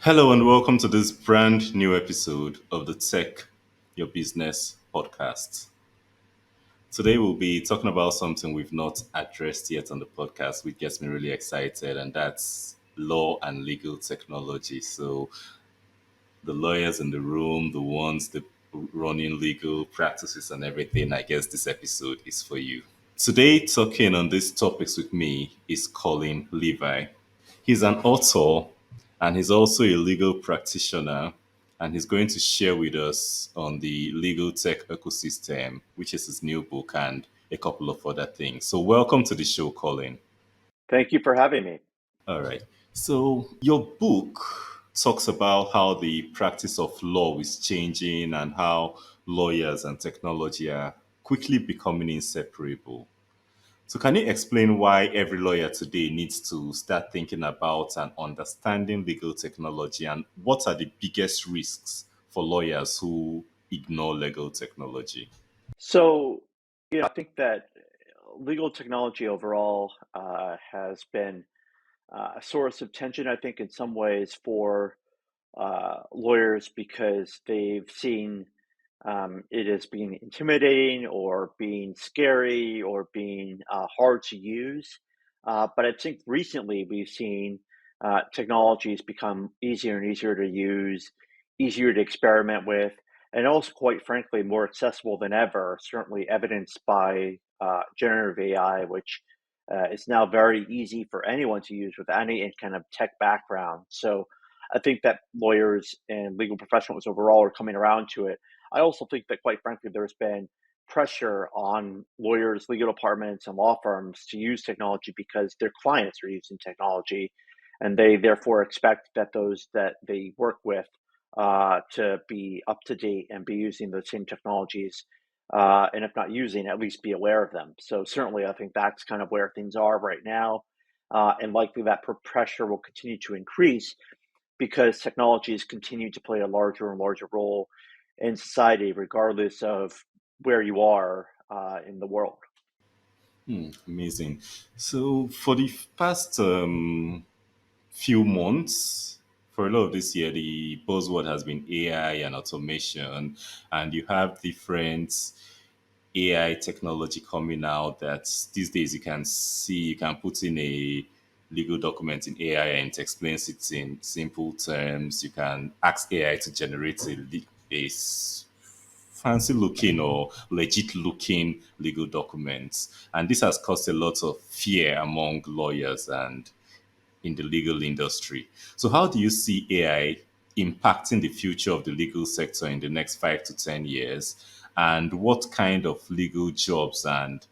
Hello and welcome to this brand new episode of the Tech Your Business podcast. Today we'll be talking about something we've not addressed yet on the podcast, which gets me really excited, and that's law and legal technology. So the lawyers in the room, the ones that running legal practices and everything, I guess this episode is for you. Today, talking on these topics with me is Colin Levy. He's an author and he's also a legal practitioner, and he's going to share with us on the legal tech ecosystem, which is his new book and a couple of other things. So, welcome to the show, Colin. Thank you for having me. All right. So, your book talks about how the practice of law is changing and how lawyers and technology are quickly becoming inseparable. So, can you explain why every lawyer today needs to start thinking about and understanding legal technology, and what are the biggest risks for lawyers who ignore legal technology? So, I think that legal technology overall has been a source of tension, I think, in some ways for lawyers because they've seen it as being intimidating or being scary or being hard to use. But I think recently we've seen technologies become easier and easier to use, easier to experiment with, and also, quite frankly, more accessible than ever, certainly evidenced by generative AI, which is now very easy for anyone to use with any kind of tech background. So I think that lawyers and legal professionals overall are coming around to it. I also think that, quite frankly, there's been pressure on lawyers, legal departments, and law firms to use technology because their clients are using technology, and they therefore expect that those that they work with to be up to date and be using the same technologies, and if not using, at least be aware of them. So certainly, I think that's kind of where things are right now, and likely that pressure will continue to increase because technologies continue to play a larger and larger role in society, regardless of where you are in the world. Amazing. So, for the past few months, for a lot of this year, the buzzword has been AI and automation, and you have different AI technology coming out that these days you can put in a legal document in AI and it explains it in simple terms. You can ask AI to generate fancy looking or legit looking legal documents. And this has caused a lot of fear among lawyers and in the legal industry. So, how do you see AI impacting the future of the legal sector in the next 5 to 10 years? And what kind of legal jobs and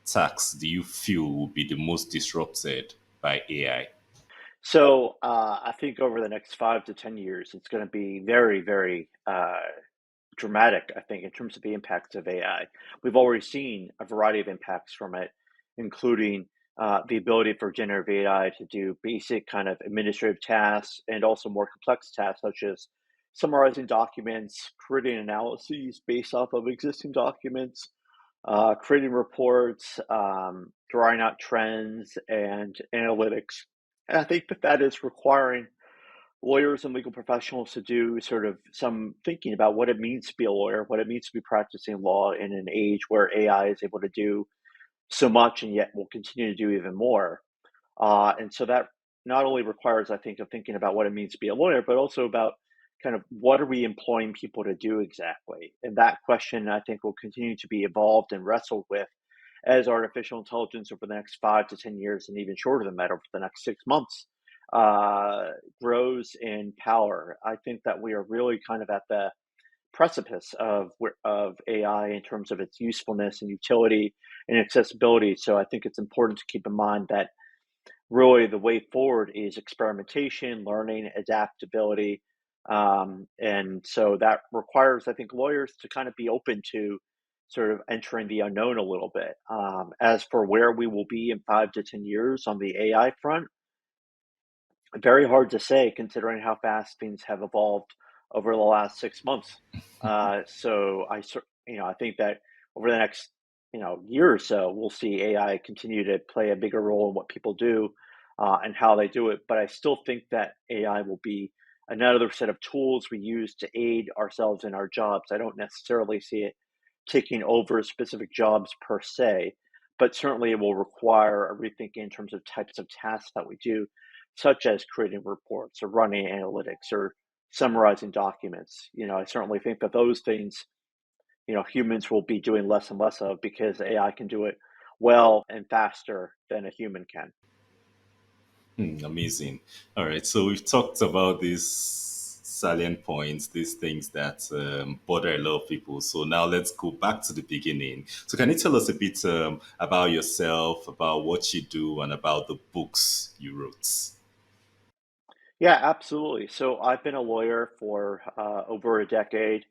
tasks do you feel will be the most disrupted by AI? So I think over the next 5 to 10 years, it's going to be very, very dramatic, I think, in terms of the impacts of AI. We've already seen a variety of impacts from it, including the ability for generative AI to do basic kind of administrative tasks and also more complex tasks, such as summarizing documents, creating analyses based off of existing documents, creating reports, drawing out trends and analytics. And I think that that is requiring lawyers and legal professionals to do sort of some thinking about what it means to be a lawyer, what it means to be practicing law in an age where AI is able to do so much and yet will continue to do even more. And so that not only requires, I think, of thinking about what it means to be a lawyer, but also about kind of what are we employing people to do exactly? And that question, I think, will continue to be evolved and wrestled with as artificial intelligence over the next 5 to 10 years, and even shorter than that, over the next 6 months, uh, grows in power. I think that we are really kind of at the precipice of AI in terms of its usefulness and utility and accessibility. So I think it's important to keep in mind that really the way forward is experimentation, learning, adaptability. And so that requires, I think, lawyers to kind of be open to sort of entering the unknown a little bit. As for where we will be in 5 to 10 years on the AI front, very hard to say considering how fast things have evolved over the last 6 months. I think that over the next year or so, we'll see AI continue to play a bigger role in what people do and how they do it. But I still think that AI will be another set of tools we use to aid ourselves in our jobs. I don't necessarily see it taking over specific jobs per se, but certainly it will require a rethinking in terms of types of tasks that we do, such as creating reports or running analytics or summarizing documents. I certainly think that those things, humans will be doing less and less of because AI can do it well and faster than a human can. Amazing. All right. So we've talked about these salient points, these things that bother a lot of people. So now let's go back to the beginning. So can you tell us a bit about yourself, about what you do, and about the books you wrote? Yeah, absolutely. So I've been a lawyer for over a decade,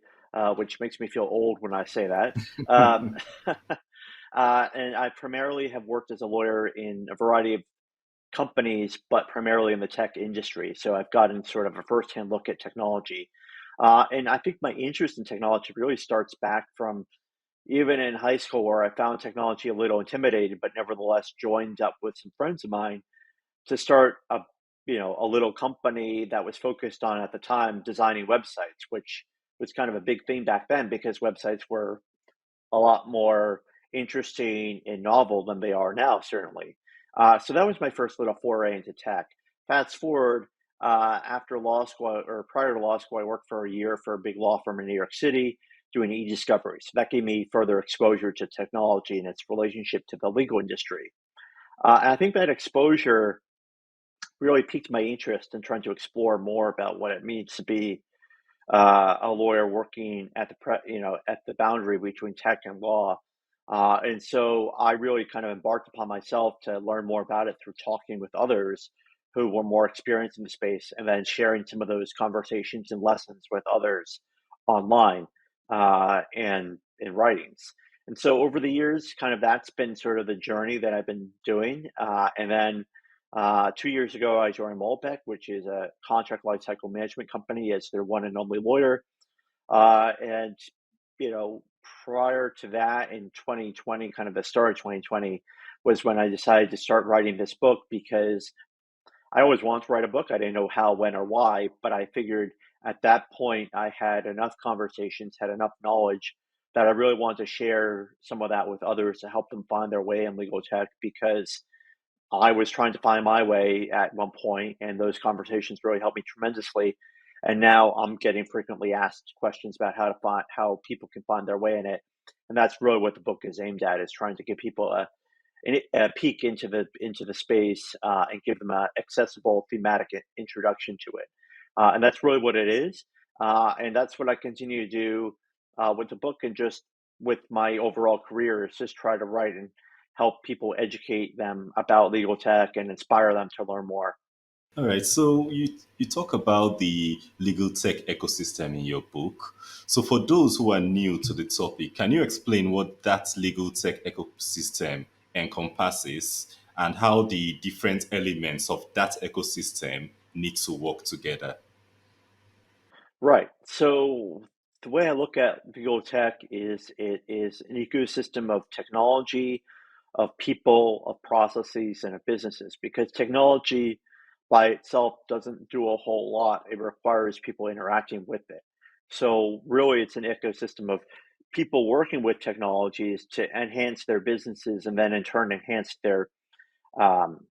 which makes me feel old when I say that. Um, and I primarily have worked as a lawyer in a variety of companies, but primarily in the tech industry. So I've gotten sort of a firsthand look at technology. And I think my interest in technology really starts back from even in high school, where I found technology a little intimidating, but nevertheless joined up with some friends of mine to start a little company that was focused on, at the time, designing websites, which was kind of a big thing back then because websites were a lot more interesting and novel than they are now, certainly. So that was my first little foray into tech. Fast forward, after law school, or prior to law school, I worked for a year for a big law firm in New York City doing e-discovery. So that gave me further exposure to technology and its relationship to the legal industry. And I think that exposure really piqued my interest in trying to explore more about what it means to be a lawyer working at at the boundary between tech and law. And so I really kind of embarked upon myself to learn more about it through talking with others who were more experienced in the space, and then sharing some of those conversations and lessons with others online and in writings. And so over the years, kind of that's been sort of the journey that I've been doing. And then 2 years ago, I joined Molbeck, which is a contract lifecycle management company, as their one and only lawyer. And prior to that, in 2020, kind of the start of 2020, was when I decided to start writing this book, because I always wanted to write a book. I didn't know how, when, or why, but I figured at that point I had enough conversations, had enough knowledge, that I really wanted to share some of that with others to help them find their way in legal tech, because I was trying to find my way at one point, and those conversations really helped me tremendously. And now I'm getting frequently asked questions about how people can find their way in it, and that's really what the book is aimed at: is trying to give people a peek into the space, and give them a accessible thematic introduction to it. And that's really what it is, and that's what I continue to do with the book, and just with my overall career, is just try to write and help people, educate them about legal tech, and inspire them to learn more. All right. So you talk about the legal tech ecosystem in your book. So for those who are new to the topic, can you explain what that legal tech ecosystem encompasses and how the different elements of that ecosystem need to work together? Right. So the way I look at legal tech is it is an ecosystem of technology, of people, of processes, and of businesses. Because technology by itself doesn't do a whole lot. It requires people interacting with it. So really, it's an ecosystem of people working with technologies to enhance their businesses, and then in turn um,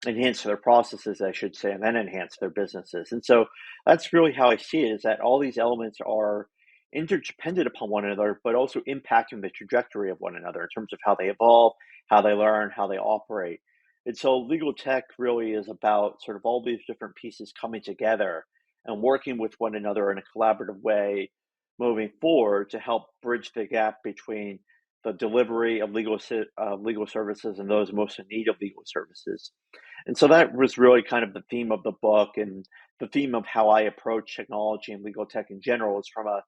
enhance their processes, I should say, and then enhance their businesses. And so that's really how I see it: is that all these elements are interdependent upon one another, but also impacting the trajectory of one another in terms of how they evolve, how they learn, how they operate. And so legal tech really is about sort of all these different pieces coming together and working with one another in a collaborative way moving forward, to help bridge the gap between the delivery of legal services and those most in need of legal services. And so that was really kind of the theme of the book, and the theme of how I approach technology and legal tech in general is from a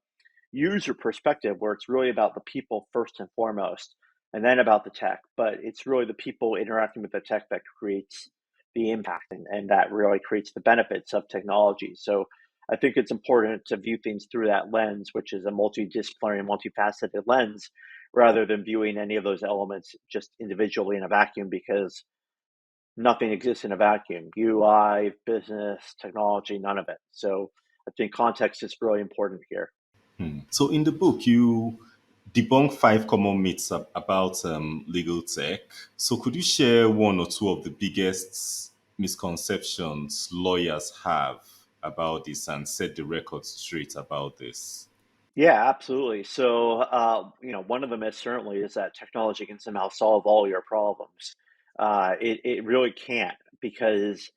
user perspective, where it's really about the people first and foremost, and then about the tech. But it's really the people interacting with the tech that creates the impact, and that really creates the benefits of technology. So I think it's important to view things through that lens, which is a multidisciplinary and multifaceted lens, rather than viewing any of those elements just individually in a vacuum, because nothing exists in a vacuum. UI, business, technology, none of it. So think context is really important here. So in the book, you debunk five common myths about legal tech. So could you share one or two of the biggest misconceptions lawyers have about this and set the record straight about this? Yeah, absolutely. So, one of them is certainly is that technology can somehow solve all your problems. It really can't because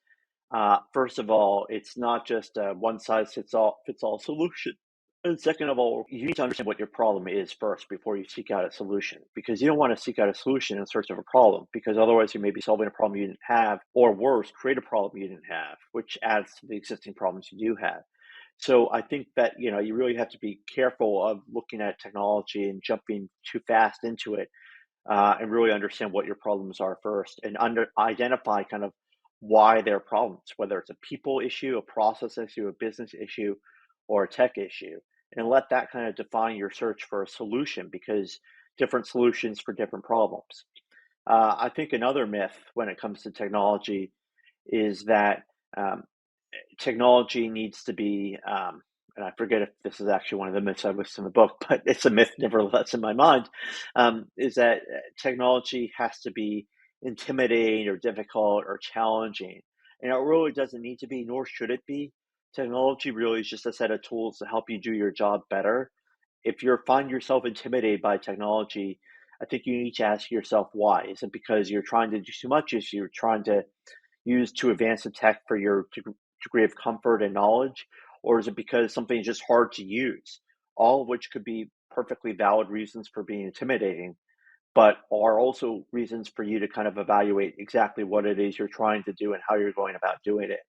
first of all, it's not just a one size fits all solution. And second of all, you need to understand what your problem is first before you seek out a solution. Because you don't want to seek out a solution in search of a problem, because otherwise you may be solving a problem you didn't have, or worse, create a problem you didn't have, which adds to the existing problems you do have. So I think that you really have to be careful of looking at technology and jumping too fast into it, and really understand what your problems are first and identify kind of why they're problems, whether it's a people issue, a process issue, a business issue, or a tech issue. And let that kind of define your search for a solution because different solutions for different problems. I think another myth when it comes to technology is that um, technology needs to be, and I forget if this is actually one of the myths I list in the book, but it's a myth nevertheless in my mind, is that technology has to be intimidating or difficult or challenging. And it really doesn't need to be, nor should it be. Technology really is just a set of tools to help you do your job better. If you find yourself intimidated by technology, I think you need to ask yourself why. Is it because you're trying to do too much? Is you're trying to used to advance the tech for your degree of comfort and knowledge? Or is it because something is just hard to use? All of which could be perfectly valid reasons for being intimidating, but are also reasons for you to kind of evaluate exactly what it is you're trying to do and how you're going about doing it.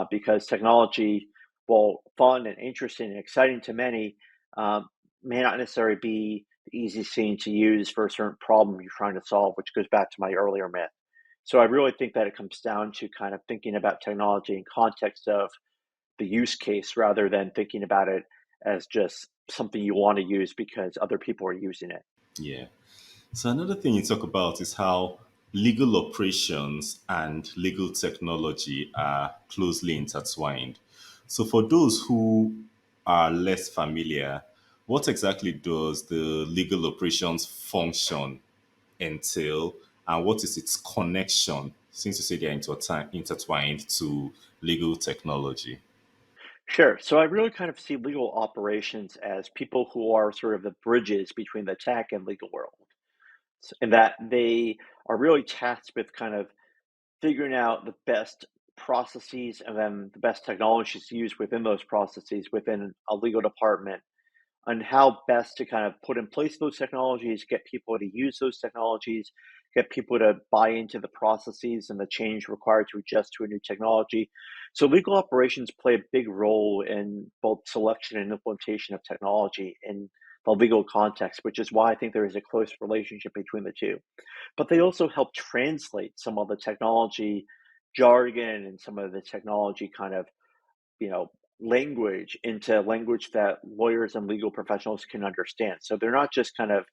Because technology, while fun and interesting and exciting to many, um, may not necessarily be the easiest thing to use for a certain problem you're trying to solve, which goes back to my earlier myth. So I really think that it comes down to kind of thinking about technology in context of the use case rather than thinking about it as just something you want to use because other people are using it. Yeah. So another thing you talk about is how legal operations and legal technology are closely intertwined. So for those who are less familiar, what exactly does the legal operations function entail, and what is its connection, since you say they're intertwined, to legal technology? Sure. So I really kind of see legal operations as people who are sort of the bridges between the tech and legal world, and that they are really tasked with kind of figuring out the best processes and then the best technologies to use within those processes within a legal department on how best to kind of put in place those technologies, get people to use those technologies, get people to buy into the processes and the change required to adjust to a new technology. So legal operations play a big role in both selection and implementation of technology in the legal context, which is why I think there is a close relationship between the two. But they also help translate some of the technology jargon and some of the technology kind of you know, language into language that lawyers and legal professionals can understand. So they're not just kind of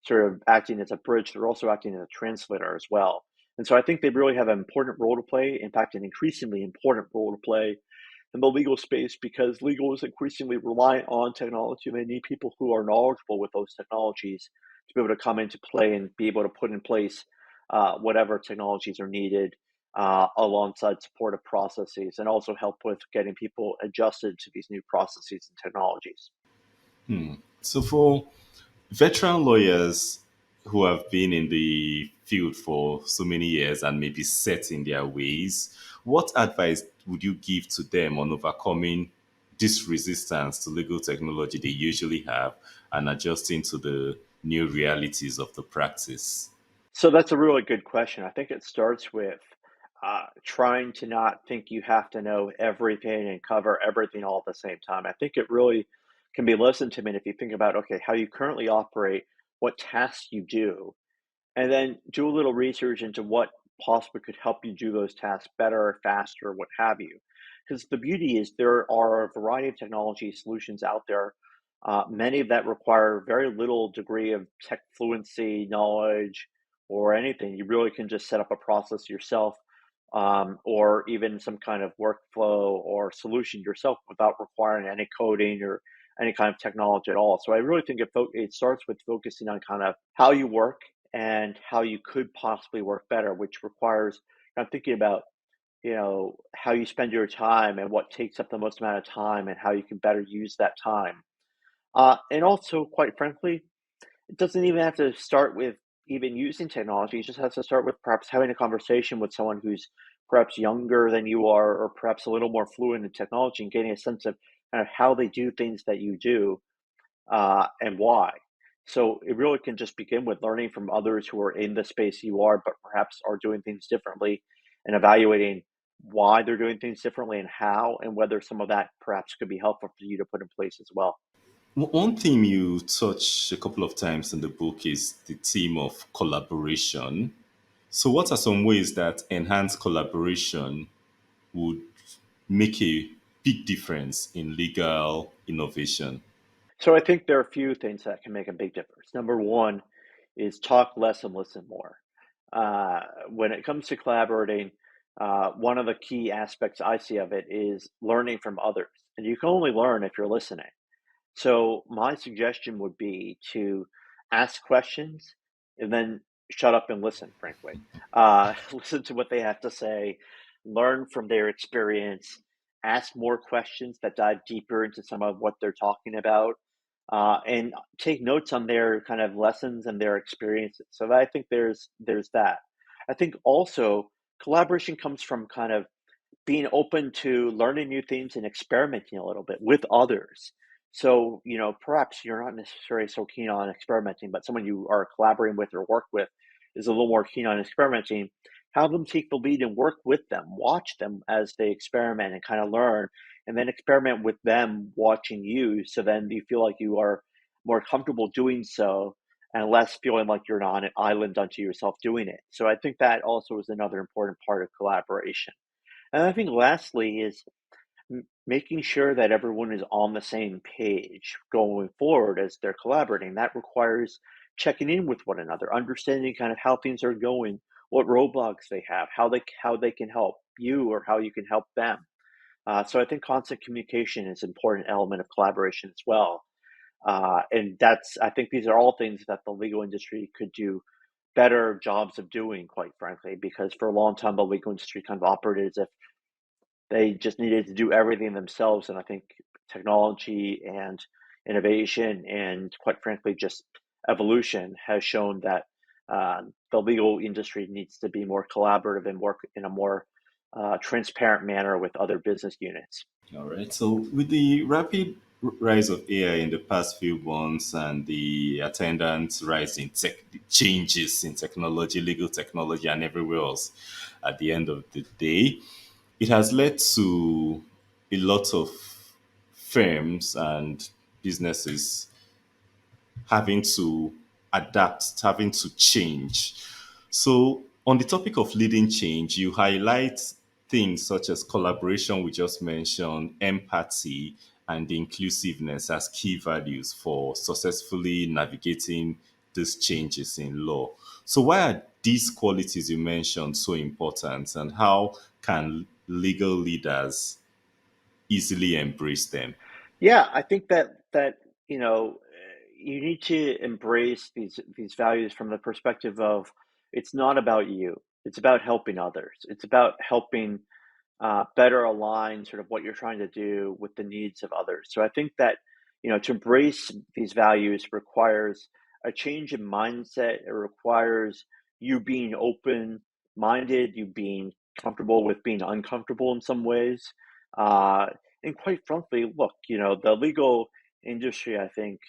sort of acting as a bridge, they're also acting as a translator as well. And so I think they really have an important role to play, in fact, an increasingly important role to play in the legal space because legal is increasingly reliant on technology. And they need people who are knowledgeable with those technologies to be able to come into play and be able to put in place whatever technologies are needed alongside supportive processes and also help with getting people adjusted to these new processes and technologies. So for veteran lawyers who have been in the field for so many years and maybe set in their ways, what advice would you give to them on overcoming this resistance to legal technology they usually have and adjusting to the new realities of the practice? So that's a really good question. I think it starts with trying to not think you have to know everything and cover everything all at the same time. I think it really can be listened to. I mean, if you think about, okay, how you currently operate, what tasks you do, and then do a little research into what possibly could help you do those tasks better, faster, what have you. Because the beauty is there are a variety of technology solutions out there, many of that require very little degree of tech fluency, knowledge, or anything. You really can just set up a process yourself, or even some kind of workflow or solution yourself without requiring any coding or any kind of technology at all. So I really think it starts with focusing on kind of how you work and how you could possibly work better, which requires thinking about how you spend your time and what takes up the most amount of time and how you can better use that time. And also, quite frankly, it doesn't even have to start with even using technology. It just has to start with perhaps having a conversation with someone who's perhaps younger than you are, or perhaps a little more fluent in technology, and getting a sense of kind of how they do things that you do, and why. So it really can just begin with learning from others who are in the space you are, but perhaps are doing things differently, and evaluating why they're doing things differently and how, and whether some of that perhaps could be helpful for you to put in place as well. One theme you touch a couple of times in the book is the theme of collaboration. So, what are some ways that enhanced collaboration would make a big difference in legal innovation? So I think there are a few things that can make a big difference. Number one is talk less and listen more. When it comes to collaborating, one of the key aspects I see of it is learning from others. And you can only learn if you're listening. So my suggestion would be to ask questions and then shut up and listen, frankly. Listen to what they have to say, learn from their experience, ask more questions that dive deeper into some of what they're talking about, and take notes on their kind of lessons and their experiences. So I think there's that. I think also collaboration comes from kind of being open to learning new things and experimenting a little bit with others. So, perhaps you're not necessarily so keen on experimenting, but someone you are collaborating with or work with is a little more keen on experimenting. Have them take the lead and work with them, watch them as they experiment and kind of learn, and then experiment with them watching you. So then you feel like you are more comfortable doing so and less feeling like you're on an island unto yourself doing it. So I think that also is another important part of collaboration. And I think lastly is making sure that everyone is on the same page going forward as they're collaborating. That requires checking in with one another, understanding kind of how things are going, what roadblocks they have, how they can help you or how you can help them. So I think constant communication is an important element of collaboration as well. And I think these are all things that the legal industry could do better jobs of doing, quite frankly, because for a long time the legal industry kind of operated as if they just needed to do everything themselves, and I think technology and innovation and, quite frankly, just evolution has shown that the legal industry needs to be more collaborative and work in a more transparent manner with other business units. All right. So, with the rapid rise of AI in the past few months and the attendant rise in changes in technology, legal technology, and everywhere else, at the end of the day, it has led to a lot of firms and businesses having to adapt, having to change. So, on the topic of leading change, you highlight things such as collaboration, we just mentioned, empathy, and inclusiveness as key values for successfully navigating these changes in law. So, why are these qualities you mentioned so important, and how can legal leaders easily embrace them? Yeah, I think that you need to embrace these values from the perspective of it's not about you; it's about helping others. It's about helping better align sort of what you're trying to do with the needs of others. So I think that, to embrace these values requires a change in mindset. It requires you being open minded, you being comfortable with being uncomfortable in some ways. Uh, and quite frankly, look, the legal industry, I think,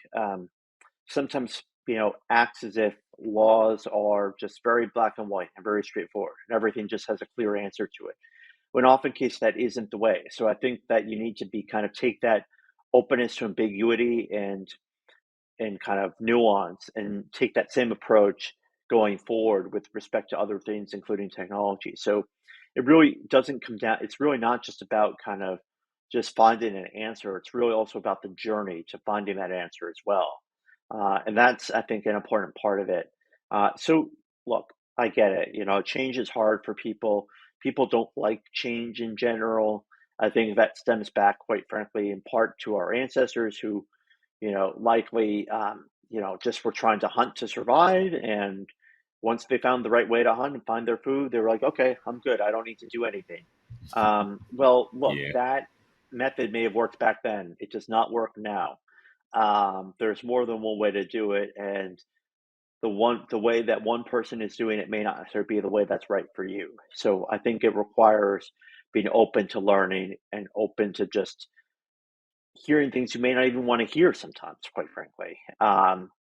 sometimes, acts as if laws are just very black and white and very straightforward, and everything just has a clear answer to it, when often case that isn't the way. So I think that you need to be kind of take that openness to ambiguity and kind of nuance and take that same approach going forward with respect to other things, including technology. So it really doesn't come down, it's really not just about kind of just finding an answer. It's really also about the journey to finding that answer as well. And that's, I think, an important part of it. So look, I get it. Change is hard for people. People don't like change in general. I think that stems back, quite frankly, in part to our ancestors who, likely, just were trying to hunt to survive. And once they found the right way to hunt and find their food, they were like, okay, I'm good. I don't need to do anything. Well, look, Yeah. that method may have worked back then. It does not work now. There's more than one way to do it, and the way that one person is doing it may not necessarily be the way that's right for you. So I think it requires being open to learning and open to just hearing things you may not even want to hear sometimes, quite frankly.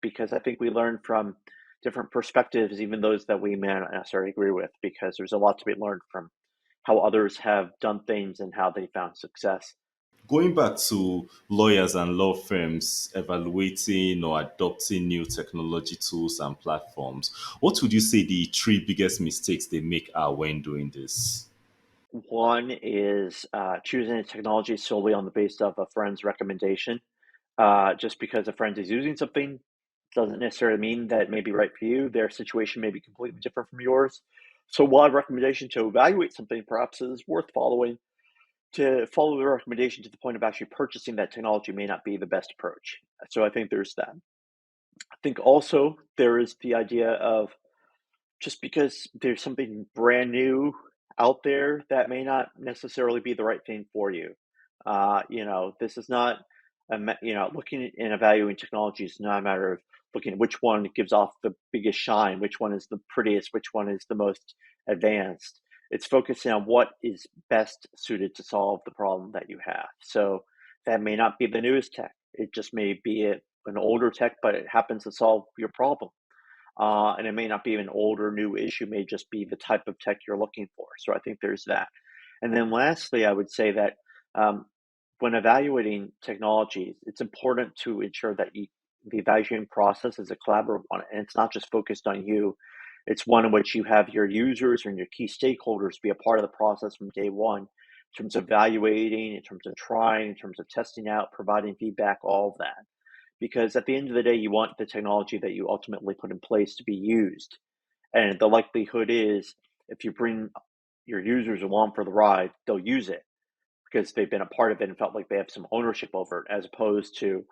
Because I think we learn from different perspectives, even those that we may not necessarily agree with, because there's a lot to be learned from how others have done things and how they found success. Going back to lawyers and law firms evaluating or adopting new technology tools and platforms, what would you say the three biggest mistakes they make are when doing this? One is choosing a technology solely on the basis of a friend's recommendation. Just because a friend is using something doesn't necessarily mean that it may be right for you. Their situation may be completely different from yours. So while a recommendation to evaluate something perhaps is worth following, to follow the recommendation to the point of actually purchasing that technology may not be the best approach. So I think there's that. I think also there is the idea of just because there's something brand new out there that may not necessarily be the right thing for you. This is not, looking and evaluating technology is not a matter of looking at which one gives off the biggest shine, which one is the prettiest, which one is the most advanced. It's focusing on what is best suited to solve the problem that you have. So that may not be the newest tech. It just may be an older tech, but it happens to solve your problem, and it may not be an old or new issue, may just be the type of tech you're looking for. So I think there's that. And then lastly, I would say that um, when evaluating technologies, it's important to ensure that the evaluation process is a collaborative one, and it's not just focused on you. It's one in which you have your users and your key stakeholders be a part of the process from day one, in terms of evaluating, in terms of trying, in terms of testing out, providing feedback, all of that, because at the end of the day, you want the technology that you ultimately put in place to be used. And the likelihood is, if you bring your users along for the ride, they'll use it because they've been a part of it and felt like they have some ownership over it, as opposed to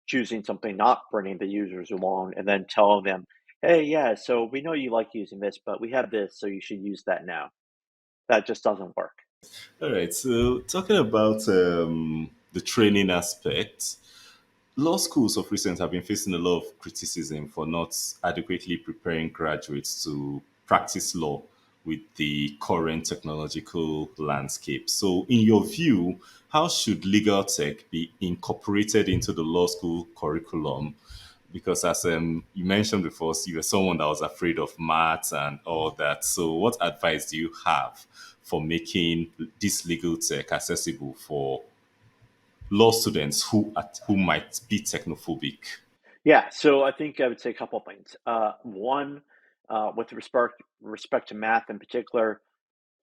choosing something, not bringing the users along, and then telling them, hey, yeah, so we know you like using this, but we have this, so you should use that now. That just doesn't work. All right. So, talking about the training aspect, law schools of recent have been facing a lot of criticism for not adequately preparing graduates to practice law with the current technological landscape. So, in your view, how should legal tech be incorporated into the law school curriculum? Because as you mentioned before, so you were someone that was afraid of maths and all that. So, what advice do you have for making this legal tech accessible for law students who might be technophobic? Yeah, so I think I would say a couple of things. One, with respect to math in particular,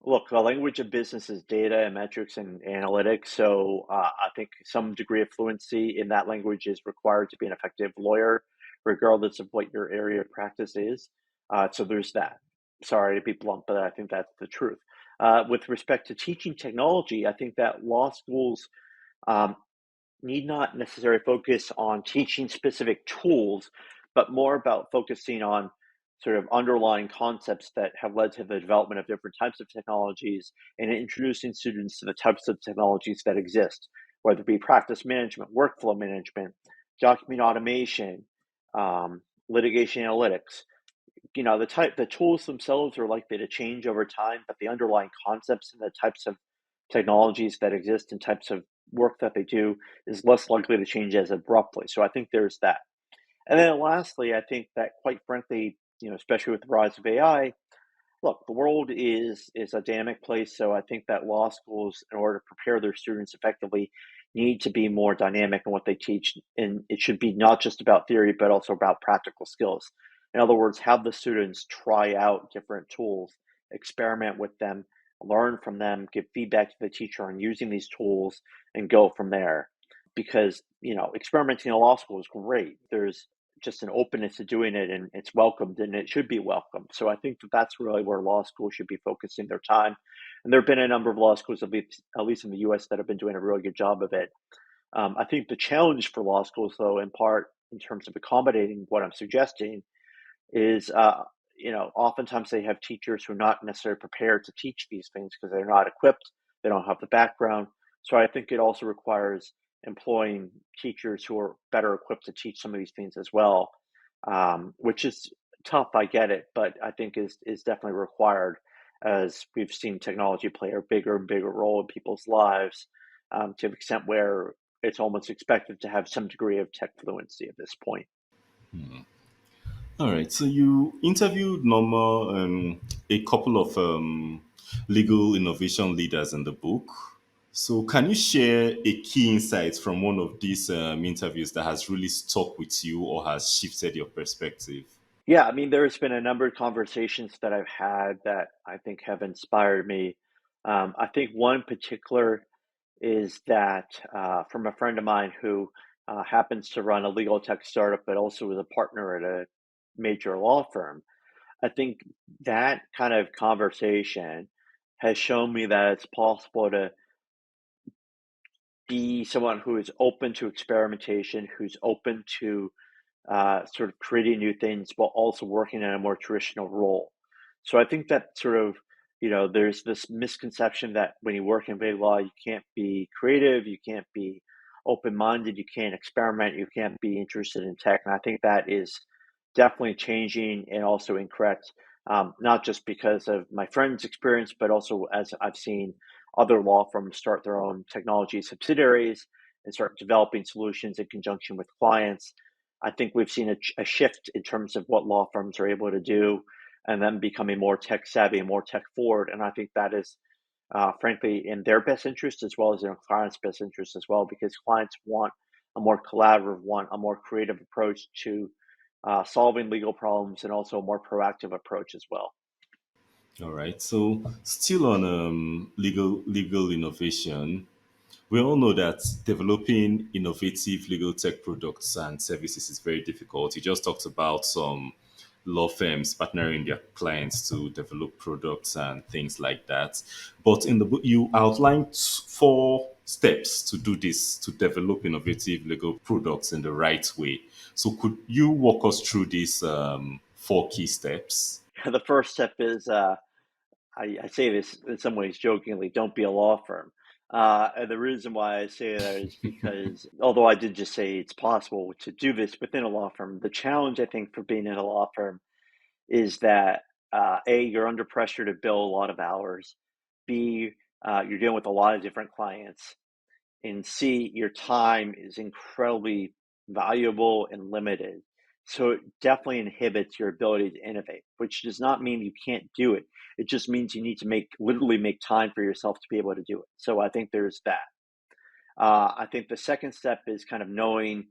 look, the language of business is data and metrics and analytics. So I think some degree of fluency in that language is required to be an effective lawyer, regardless of what your area of practice is. So there's that. Sorry to be blunt, but I think that's the truth. With respect to teaching technology, I think that law schools um, need not necessarily focus on teaching specific tools, but more about focusing on sort of underlying concepts that have led to the development of different types of technologies and introducing students to the types of technologies that exist, whether it be practice management, workflow management, document automation, litigation analytics. The tools themselves are likely to change over time, but the underlying concepts and the types of technologies that exist and types of work that they do is less likely to change as abruptly. So I think there's that. And then lastly, I think that quite frankly, especially with the rise of AI, look, the world is a dynamic place. So I think that law schools, in order to prepare their students effectively, need to be more dynamic in what they teach. And it should be not just about theory, but also about practical skills. In other words, have the students try out different tools, experiment with them, learn from them, give feedback to the teacher on using these tools, and go from there. Because, experimenting in law school is great. There's just an openness to doing it, and it's welcomed and it should be welcomed. So I think that that's really where law schools should be focusing their time. And there have been a number of law schools, at least in the US, that have been doing a really good job of it. I think the challenge for law schools, though, in part in terms of accommodating what I'm suggesting, is oftentimes they have teachers who are not necessarily prepared to teach these things because they're not equipped, they don't have the background. So I think it also requires employing teachers who are better equipped to teach some of these things as well, which is tough. I get it, but I think is definitely required as we've seen technology play a bigger and bigger role in people's lives, to the extent where it's almost expected to have some degree of tech fluency at this point. All right. So you interviewed Norma, a couple of legal innovation leaders in the book. So can you share a key insight from one of these interviews that has really stuck with you or has shifted your perspective? Yeah, I mean, there's been a number of conversations that I've had that I think have inspired me. I think one particular is that from a friend of mine who happens to run a legal tech startup, but also is a partner at a major law firm. I think that kind of conversation has shown me that it's possible to be someone who is open to experimentation, who's open to sort of creating new things while also working in a more traditional role. So I think that sort of, there's this misconception that when you work in big law, you can't be creative, you can't be open minded, you can't experiment, you can't be interested in tech. And I think that is definitely changing and also incorrect, not just because of my friend's experience, but also as I've seen other law firms start their own technology subsidiaries and start developing solutions in conjunction with clients. I think we've seen a shift in terms of what law firms are able to do and them becoming more tech savvy and more tech forward. And I think that is, frankly, in their best interest as well as their clients' best interest as well, because clients want a more collaborative, want a more creative approach to solving legal problems and also a more proactive approach as well. All right. So still on legal innovation, we all know that developing innovative legal tech products and services is very difficult. You just talked about some law firms partnering their clients to develop products and things like that. But in the book, you outlined four steps to do this, to develop innovative legal products in the right way. So could you walk us through these four key steps? The first step is I say this in some ways jokingly, don't be a law firm. And the reason why I say that is because although I did just say it's possible to do this within a law firm, the challenge I think for being in a law firm is that A, you're under pressure to bill a lot of hours. B, you're dealing with a lot of different clients. And C, your time is incredibly valuable and limited. So it definitely inhibits your ability to innovate, which does not mean you can't do it. It just means you need to literally make time for yourself to be able to do it. So I think there's that. I think the second step is kind of knowing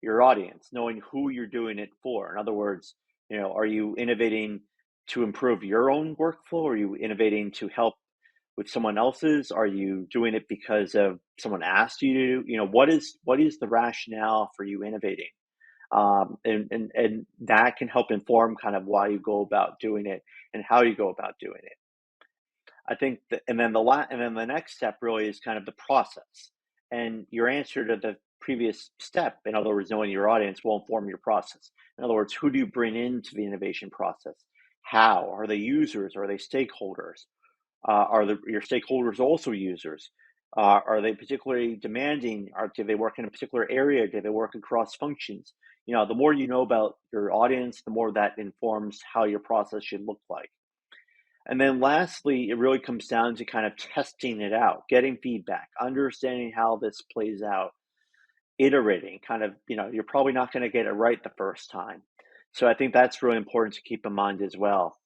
your audience, knowing who you're doing it for. In other words, are you innovating to improve your own workflow? Are you innovating to help with someone else's? Are you doing it because of someone asked you to? What is the rationale for you innovating? And that can help inform kind of why you go about doing it and how you go about doing it. I think that, and then the next step really is kind of the process. And your answer to the previous step, in other words, knowing your audience, will inform your process. In other words, who do you bring into the innovation process? How are they users? Are they stakeholders? Your stakeholders also users? Are they particularly demanding? Do they work in a particular area? Do they work across functions? The more you know about your audience, the more that informs how your process should look like. And then lastly, it really comes down to kind of testing it out, getting feedback, understanding how this plays out, iterating kind of, you're probably not going to get it right the first time. So I think that's really important to keep in mind as well.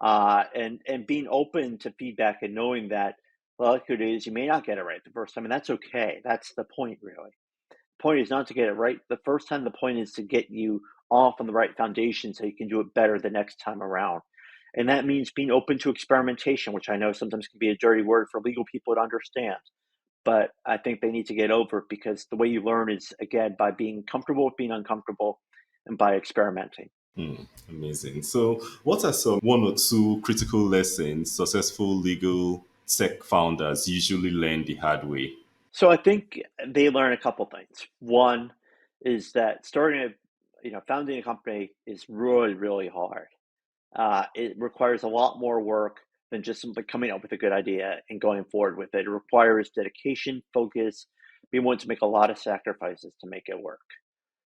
And being open to feedback and knowing that the likelihood is you may not get it right the first time, and that's okay. That's the point, really. The point is not to get it right the first time. The point is to get you off on the right foundation so you can do it better the next time around. And that means being open to experimentation, which I know sometimes can be a dirty word for legal people to understand. But I think they need to get over it because the way you learn is, again, by being comfortable with being uncomfortable and by experimenting. Amazing. So, what are some one or two critical lessons successful legal tech founders usually learn the hard way? So I think they learn a couple things. One is that founding a company is really, really hard. It requires a lot more work than just simply coming up with a good idea and going forward with it. It requires dedication, focus, being willing to make a lot of sacrifices to make it work.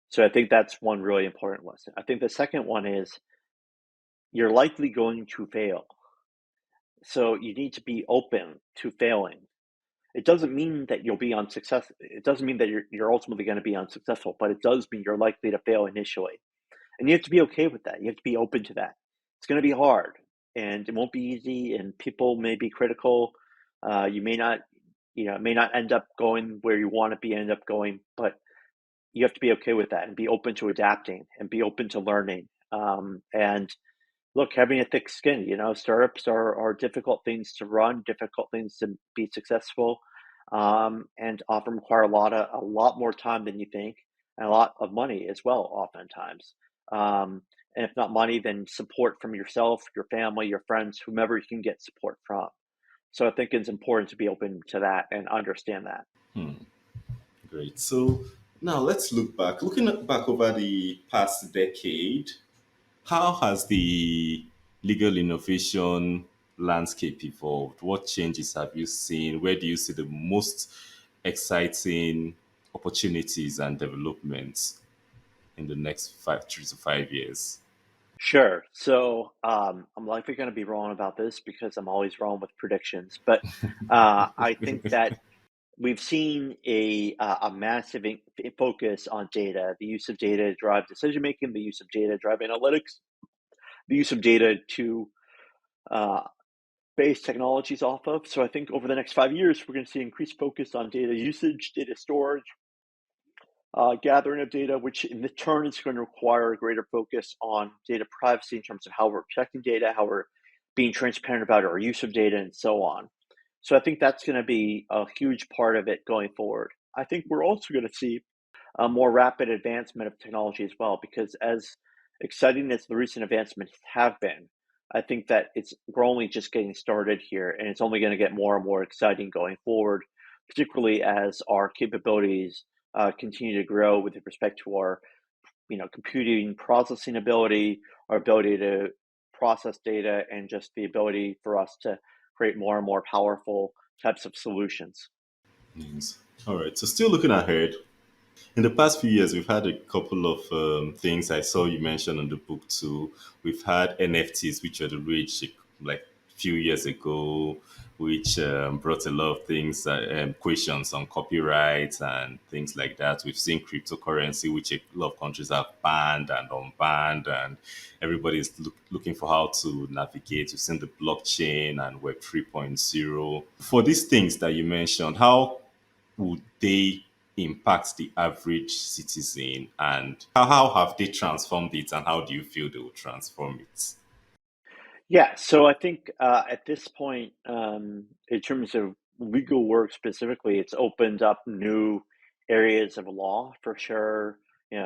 So I think that's one really important lesson. I think the second one is you're likely going to fail. So you need to be open to failing. It doesn't mean that you'll be unsuccessful. It doesn't mean that you're ultimately going to be unsuccessful, but it does mean you're likely to fail initially. And you have to be okay with that. You have to be open to that. It's going to be hard and it won't be easy, and people may be critical. You may not, it may not end up going where you want to be end up going, but you have to be okay with that and be open to adapting and be open to learning. And look, having a thick skin, startups are difficult things to run, difficult things to be successful, and often require a lot more time than you think, and a lot of money as well, oftentimes. And if not money, then support from yourself, your family, your friends, whomever you can get support from. So I think it's important to be open to that and understand that. Great. So, now let's look back. Looking back over the past decade, how has the legal innovation landscape evolved? What changes have you seen? Where do you see the most exciting opportunities and developments in the next 3 to 5 years? Sure. So I'm likely going to be wrong about this because I'm always wrong with predictions, but I think that we've seen a massive focus on data, the use of data to drive decision making, the use of data to drive analytics, the use of data to uh, base technologies off of. So I think over the next 5 years, we're going to see increased focus on data usage, data storage, gathering of data, which in turn is going to require a greater focus on data privacy in terms of how we're protecting data, how we're being transparent about our use of data, and so on. So I think that's going to be a huge part of it going forward. I think we're also going to see a more rapid advancement of technology as well, because as exciting as the recent advancements have been, I think that we're only just getting started here, and it's only going to get more and more exciting going forward, particularly as our capabilities continue to grow with respect to our, computing processing ability, our ability to process data, and just the ability for us to create more and more powerful types of solutions. Yes. All right. So, still looking ahead, in the past few years, we've had a couple of things I saw you mention on the book too. We've had NFTs, which are the rage like a few years ago, which brought a lot of things, questions on copyright and things like that. We've seen cryptocurrency, which a lot of countries have banned and unbanned, and everybody's looking for how to navigate. We've seen the blockchain and Web 3.0. For these things that you mentioned, how would they impact the average citizen, and how have they transformed it, and how do you feel they will transform it? Yeah, so I think at this point, in terms of legal work specifically, it's opened up new areas of law for sure,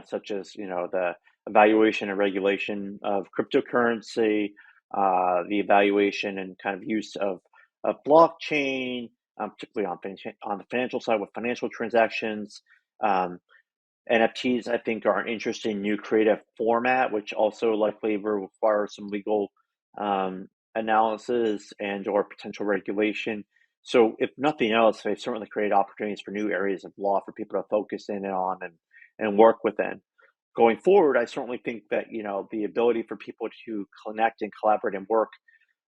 such as, the evaluation and regulation of cryptocurrency, the evaluation and kind of use of blockchain, particularly on the financial side with financial transactions. Um, NFTs, I think, are an interesting new creative format, which also likely will require some legal analysis and or potential regulation. So, if nothing else, they certainly create opportunities for new areas of law for people to focus in on and work within. Going forward, I certainly think that the ability for people to connect and collaborate and work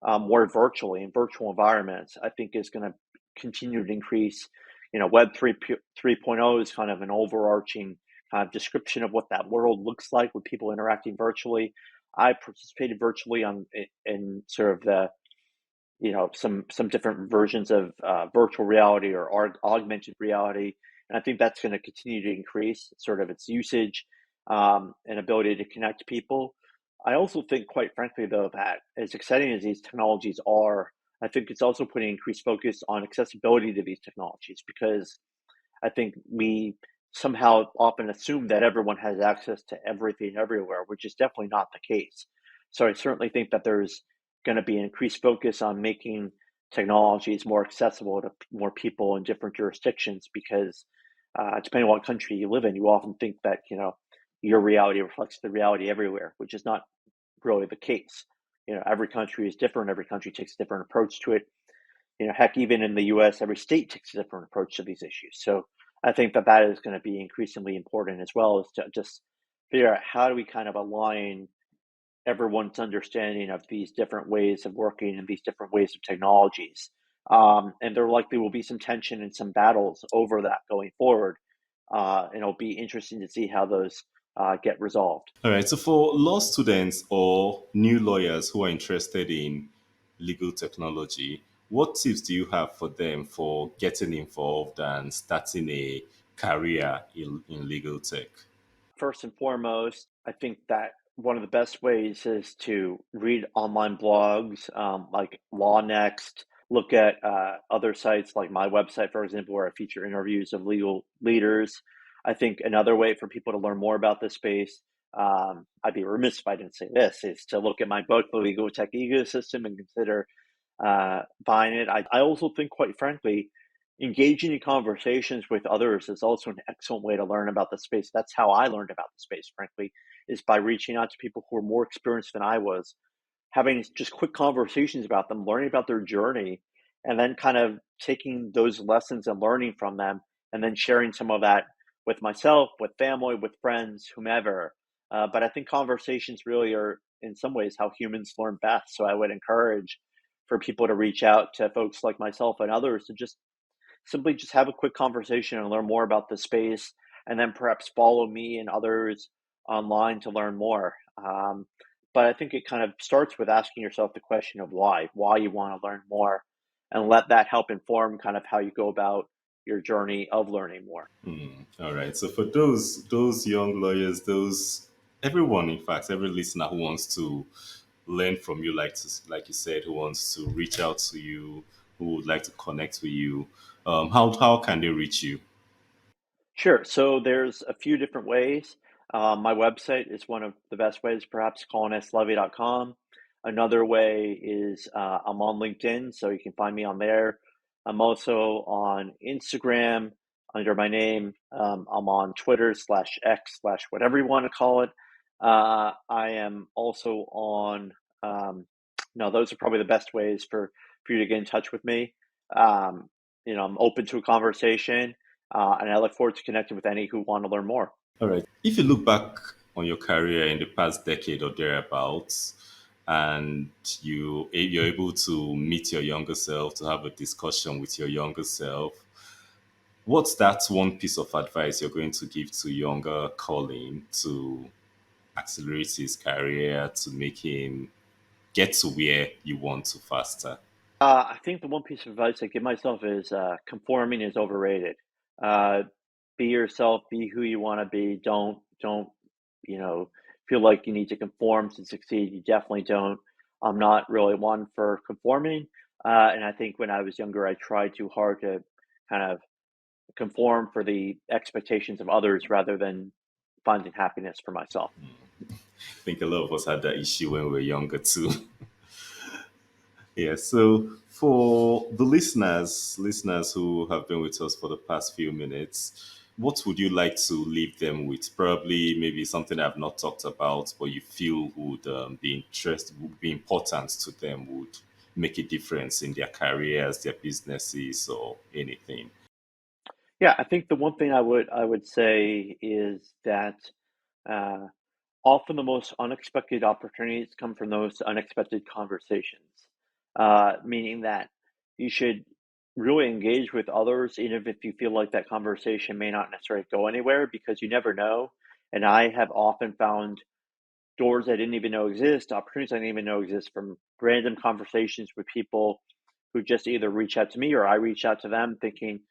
more virtually in virtual environments, I think is going to continue to increase. Web 3.0 is kind of an overarching kind of description of what that world looks like with people interacting virtually. I participated virtually in sort of the some different versions of virtual reality or augmented reality, and I think that's going to continue to increase sort of its usage and ability to connect people. I also think, quite frankly, though, that as exciting as these technologies are, I think it's also putting increased focus on accessibility to these technologies, because I think we somehow often assume that everyone has access to everything everywhere, which is definitely not the case. So I certainly think that there's going to be an increased focus on making technologies more accessible to more people in different jurisdictions because depending on what country you live in, you often think that, your reality reflects the reality everywhere, which is not really the case. Every country is different. Every country takes a different approach to it. Heck, even in the US, every state takes a different approach to these issues. So I think that that is going to be increasingly important as well, is to just figure out how do we kind of align everyone's understanding of these different ways of working and these different ways of technologies. And there likely will be some tension and some battles over that going forward. And it'll be interesting to see how those get resolved. All right. So for law students or new lawyers who are interested in legal technology, what tips do you have for them for getting involved and starting a career in legal tech? First and foremost, I think that one of the best ways is to read online blogs like Law Next, look at other sites like my website, for example, where I feature interviews of legal leaders. I think another way for people to learn more about this space, I'd be remiss if I didn't say this, is to look at my book, The Legal Tech Ecosystem, and consider buying it. I also think, quite frankly, engaging in conversations with others is also an excellent way to learn about the space. That's how I learned about the space, frankly, is by reaching out to people who are more experienced than I was, having just quick conversations about them, learning about their journey, and then kind of taking those lessons and learning from them, and then sharing some of that with myself, with family, with friends, whomever. But I think conversations really are, in some ways, how humans learn best. So I would encourage for people to reach out to folks like myself and others to just simply just have a quick conversation and learn more about the space, and then perhaps follow me and others online to learn more. But I think it kind of starts with asking yourself the question of why you want to learn more, and let that help inform kind of how you go about your journey of learning more. All right. So for those young lawyers, those everyone, in fact, every listener who wants to learn from you, like you said, who wants to reach out to you, who would like to connect with you, how can they reach you? Sure. So there's a few different ways. My website is one of the best ways, perhaps colinslevy.com. Another way is I'm on LinkedIn, so you can find me on there. I'm also on Instagram under my name. I'm on Twitter /X whatever you want to call it. I am also on, no, those are probably the best ways for you to get in touch with me. Um, I'm open to a conversation, and I look forward to connecting with any who want to learn more. All right. If you look back on your career in the past decade or thereabouts, and you're able to meet your younger self, to have a discussion with your younger self, what's that one piece of advice you're going to give to younger Colin to accelerate his career, to make him get to where you want to faster? I think the one piece of advice I give myself is conforming is overrated. Uh, be yourself, be who you want to be. Don't you know feel like you need to conform to succeed. You definitely don't. I'm not really one for conforming, and I think when I was younger, I tried too hard to kind of conform for the expectations of others rather than finding happiness for myself. I think a lot of us had that issue when we were younger too. Yeah, so for the listeners who have been with us for the past few minutes, what would you like to leave them with? Probably maybe something I've not talked about, but you feel would would be important to them, would make a difference in their careers, their businesses, or anything. Yeah, I think the one thing I would say is that uh, often the most unexpected opportunities come from those unexpected conversations, meaning that you should really engage with others, even if you feel like that conversation may not necessarily go anywhere, because you never know. And I have often found doors I didn't even know exist, opportunities I didn't even know exist from random conversations with people who just either reach out to me or I reach out to them thinking,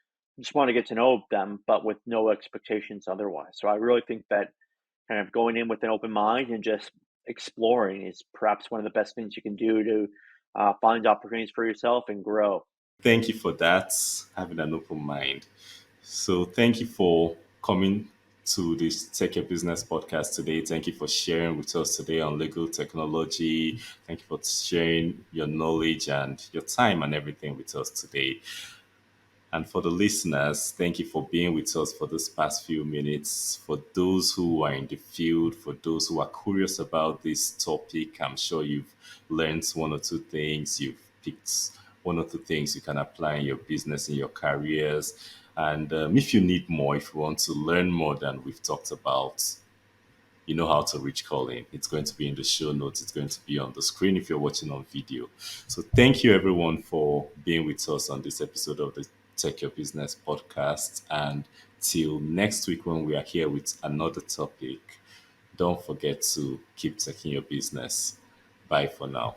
just want to get to know them, but with no expectations otherwise. So I really think that kind of going in with an open mind and just exploring is perhaps one of the best things you can do to find opportunities for yourself and grow. Thank you for that, having an open mind. So thank you for coming to this Tech Your Business podcast today. Thank you for sharing with us today on legal technology. Thank you for sharing your knowledge and your time and everything with us today. And for the listeners, thank you for being with us for this past few minutes. For those who are in the field, for those who are curious about this topic, I'm sure you've learned one or two things. You've picked one or two things you can apply in your business, in your careers. And if you need more, if you want to learn more than we've talked about, you know how to reach Colin. It's going to be in the show notes. It's going to be on the screen if you're watching on video. So thank you everyone for being with us on this episode of the Tech Your Business podcast. And till next week when we are here with another topic, don't forget to keep taking your business. Bye for now.